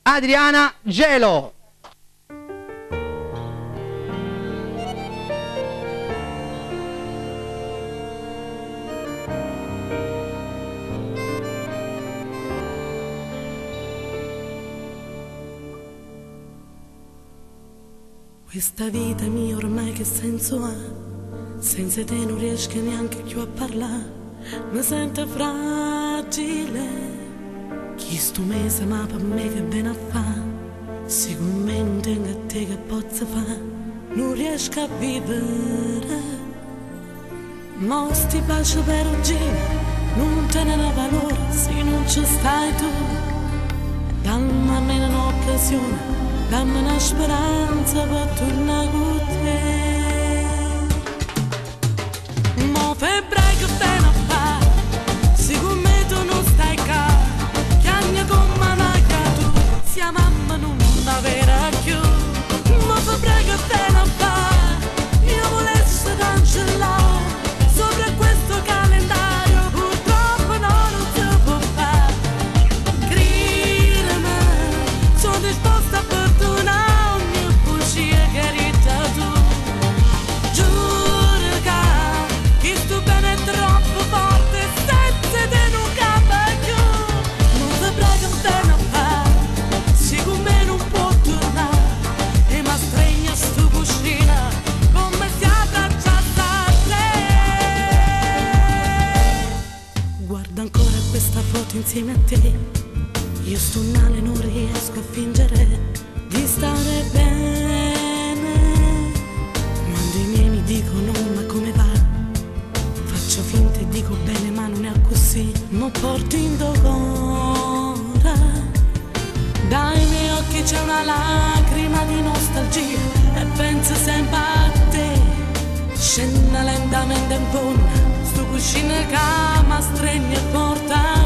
Adriana Gelo. Questa vita mia ormai che senso ha? Senza te non riesco neanche più a parlare. Mi sento fragile. Chi sto mese ma per me che bene a fa? Secondo me non tengo a te che posso fare. Non riesco a vivere. Ma sti baci per oggi non te ne valore se non ci stai tu. Dammi a me un'occasione, dammi una speranza per tornare con te. Mo febbraio che bene a fa, secondo me tu non stai qua. Chiagna con manacca tu, sia mamma non avere più. Mo febbraio che bene a fa, io volessi cancellare sopra questo calendario, purtroppo non si può fare. Credimi, sono disposta a perdonare ogni bugia che hai detto tu. Giuro che sto bene è troppo forte, senza te non cambia più. Non saprai che bene a fare, secondo me non può tornare. E mi stringe sto cuscina come se abbracciasse a te. Guarda ancora questa foto insieme a te. Io sto male, non riesco a fingere di stare bene. Quando i miei mi dicono ma come va, faccio finta e dico bene ma non è così. Mi porto in docora. Dai miei occhi c'è una lacrima di nostalgia e penso sempre a te. Scende lentamente in fondo, sto cuscino che mi stringe e porta